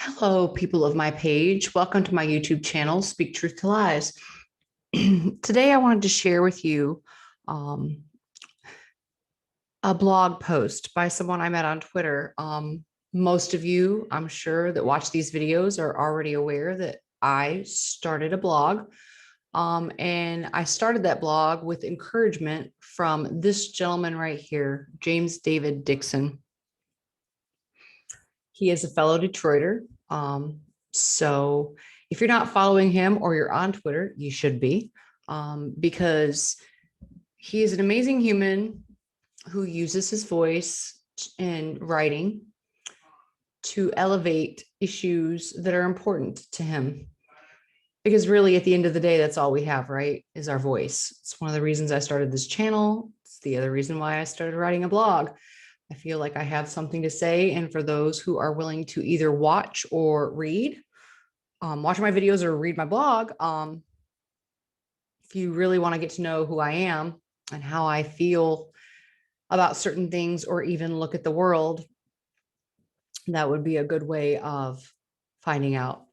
Hello, people of my page. Welcome to my YouTube channel, Speak Truth to Lies. Today, I wanted to share with you um, a blog post by someone I met on Twitter. Most of you, I'm sure, that watch these videos are already aware that I started a blog. And I started that blog with encouragement from this gentleman right here, James David Dickson. He is a fellow Detroiter. So if you're not following him or you're on Twitter, you should be, because he is an amazing human who uses his voice and writing to elevate issues that are important to him. Because really, at the end of the day, that's all we have, right? Is our voice. It's one of the reasons I started this channel. It's the other reason why I started writing a blog. I feel like I have something to say. And for those who are willing to either watch or read, watch my videos or read my blog, if you really want to get to know who I am and how I feel about certain things, or even look at the world, that would be a good way of finding out.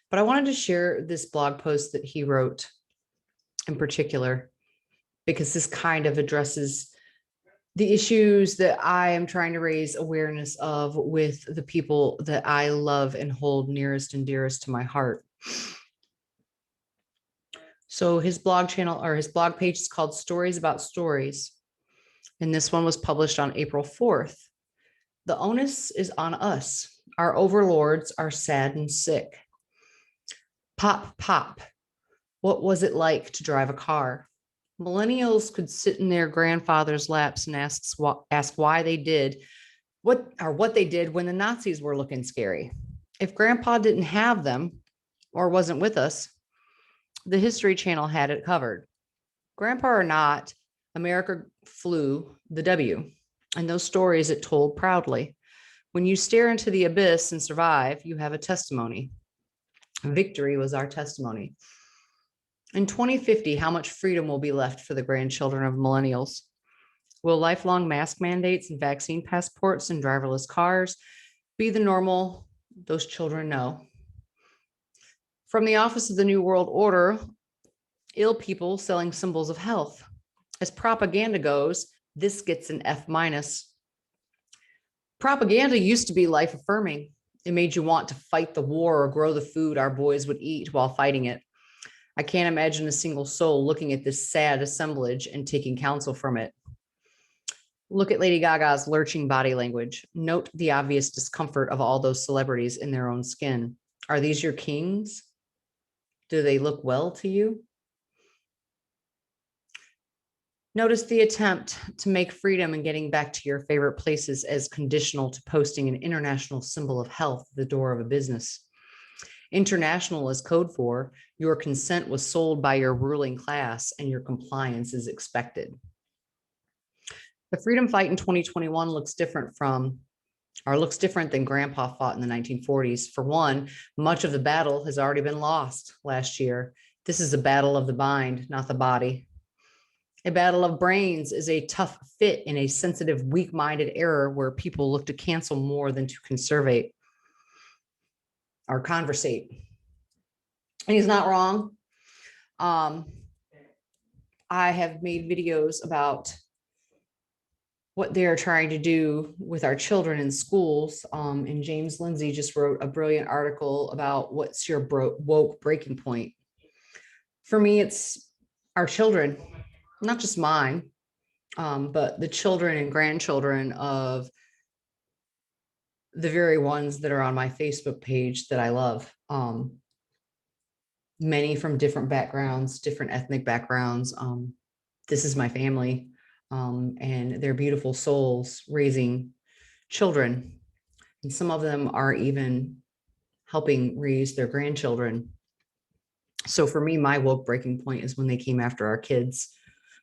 But I wanted to share this blog post that he wrote in particular, because this kind of addresses the issues that I am trying to raise awareness of with the people that I love and hold nearest and dearest to my heart. So his blog channel, or his blog page, is called Stories About Stories. And this one was published on April 4th. The onus is on us. Our overlords are sad and sick. Pop, pop. What was it like to drive a car? Millennials could sit in their grandfather's laps and ask why they did what they did when the Nazis were looking scary. If grandpa didn't have them or wasn't with us, the History Channel had it covered. Grandpa or not, America flew the W, and those stories it told proudly. When you stare into the abyss and survive, you have a testimony. Victory was our testimony. In 2050, how much freedom will be left for the grandchildren of millennials? Will lifelong mask mandates and vaccine passports and driverless cars be the normal? Those children know. From the Office of the New World Order, ill people selling symbols of health. As propaganda goes, this gets an F-. Propaganda used to be life affirming. It made you want to fight the war or grow the food our boys would eat while fighting it. I can't imagine a single soul looking at this sad assemblage and taking counsel from it. Look at Lady Gaga's lurching body language. Note the obvious discomfort of all those celebrities in their own skin. Are these your kings? Do they look well to you? Notice the attempt to make freedom and getting back to your favorite places as conditional to posting an international symbol of health at the door of a business. International is code for your consent was sold by your ruling class and your compliance is expected. The freedom fight in 2021 looks different than Grandpa fought in the 1940s. For one, much of the battle has already been lost last year. This is a battle of the mind, not the body. A battle of brains is a tough fit in a sensitive, weak-minded era where people look to cancel more than to conservate or conversate. And he's not wrong. I have made videos about what they're trying to do with our children in schools. And James Lindsay just wrote a brilliant article about what's your woke breaking point. For me, it's our children, not just mine, but the children and grandchildren of the very ones that are on my Facebook page that I love. Many from different backgrounds, different ethnic backgrounds. This is my family. And they're beautiful souls raising children. And some of them are even helping raise their grandchildren. So for me, my woke breaking point is when they came after our kids.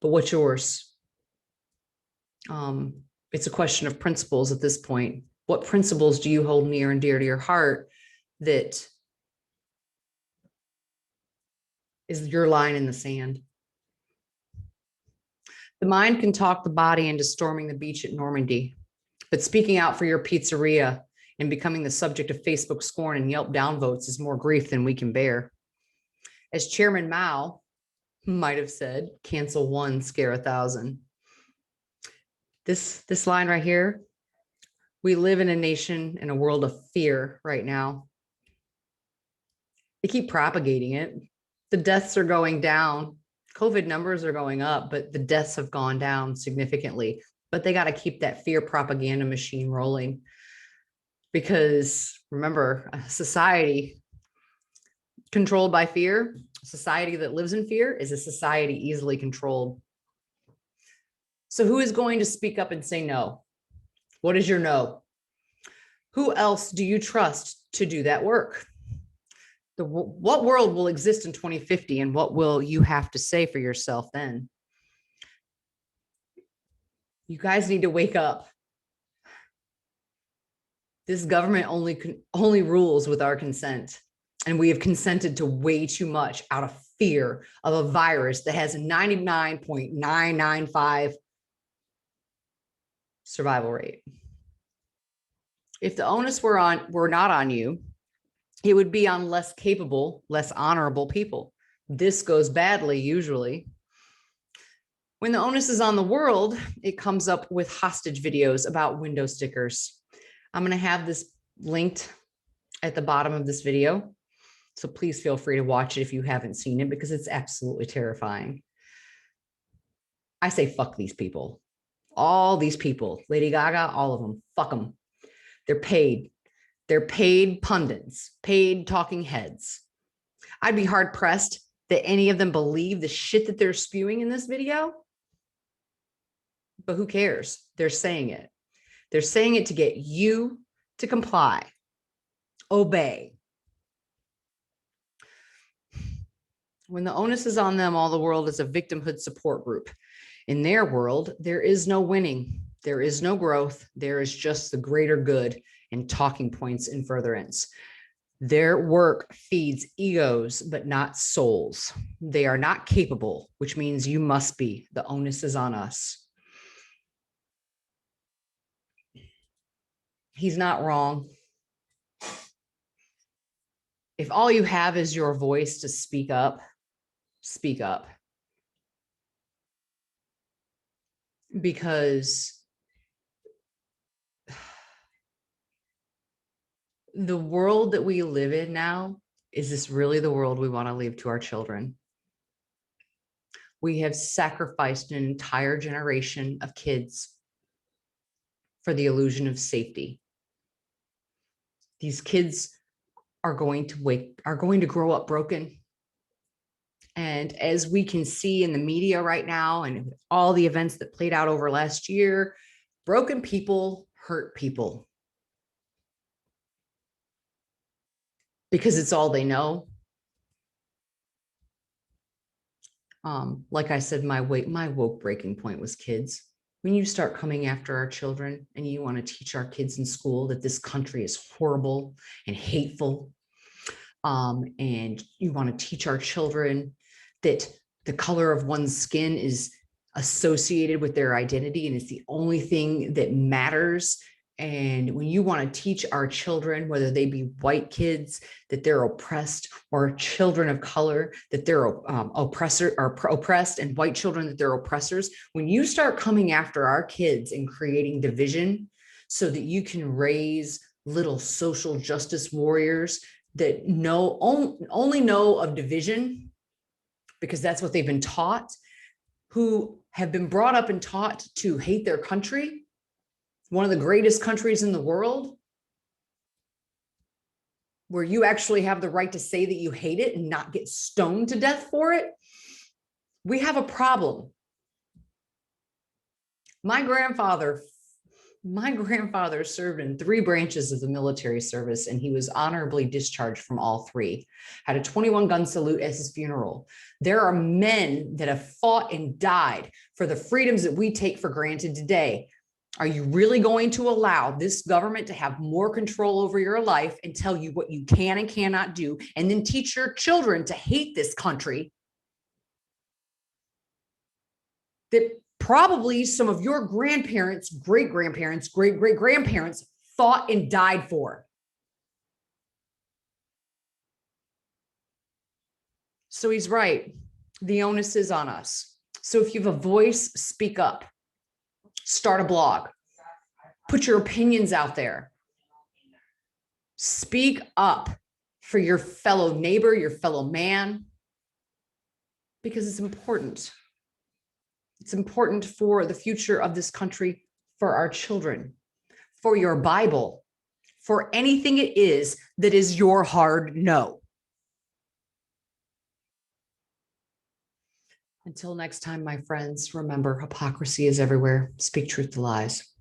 But what's yours? It's a question of principles at this point. What principles do you hold near and dear to your heart that is your line in the sand? The mind can talk the body into storming the beach at Normandy, but speaking out for your pizzeria and becoming the subject of Facebook scorn and Yelp downvotes is more grief than we can bear. As Chairman Mao might have said, cancel one, scare 1,000. This line right here, we live in a nation in a world of fear right now. They keep propagating it. The deaths are going down. COVID numbers are going up, but the deaths have gone down significantly. But they got to keep that fear propaganda machine rolling. Because remember, a society controlled by fear, a society that lives in fear is a society easily controlled. So who is going to speak up and say no? What is your no? Who else do you trust to do that work? What world will exist in 2050, and what will you have to say for yourself then? You guys need to wake up. This government only rules with our consent, and we have consented to way too much out of fear of a virus that has a 99.995 survival rate. If the onus were not on you, it would be on less capable, less honorable people. This goes badly usually. When the onus is on the world, it comes up with hostage videos about window stickers. I'm going to have this linked at the bottom of this video. So please feel free to watch it if you haven't seen it, because it's absolutely terrifying. I say, fuck these people. All these people, Lady Gaga, all of them, fuck them. They're paid. They're paid pundits, paid talking heads. I'd be hard pressed that any of them believe the shit that they're spewing in this video. But who cares? They're saying it. They're saying it to get you to comply, obey. When the onus is on them, all the world is a victimhood support group. In their world, there is no winning. There is no growth. There is just the greater good and talking points in furtherance. Their work feeds egos, but not souls. They are not capable, which means you must be. The onus is on us. He's not wrong. If all you have is your voice to speak up, speak up. Because the world that we live in now, is this really the world we want to leave to our children? We have sacrificed an entire generation of kids for the illusion of safety. These kids are going to grow up broken. And as we can see in the media right now, and all the events that played out over last year, broken people hurt people. Because it's all they know. Like I said, my woke breaking point was kids. When you start coming after our children and you want to teach our kids in school that this country is horrible and hateful, and you want to teach our children that the color of one's skin is associated with their identity and it's the only thing that matters. And when you want to teach our children, whether they be white kids, that they're oppressed, or children of color, that they're oppressed, and white children, that they're oppressors, when you start coming after our kids and creating division so that you can raise little social justice warriors that only know of division because that's what they've been taught, who have been brought up and taught to hate their country, one of the greatest countries in the world, where you actually have the right to say that you hate it and not get stoned to death for it, we have a problem. My grandfather served in 3 branches of the military service, and he was honorably discharged from all 3. Had a 21-gun salute as his funeral. There are men that have fought and died for the freedoms that we take for granted today. Are you really going to allow this government to have more control over your life and tell you what you can and cannot do, and then teach your children to hate this country that probably some of your grandparents, great-grandparents, great-great-grandparents fought and died for. So he's right. The onus is on us. So if you have a voice, speak up. Start a blog. Put your opinions out there. Speak up for your fellow neighbor, your fellow man, because it's important. It's important for the future of this country, for our children, for your Bible, for anything it is that is your hard no. Until next time, my friends, remember, hypocrisy is everywhere. Speak truth to lies.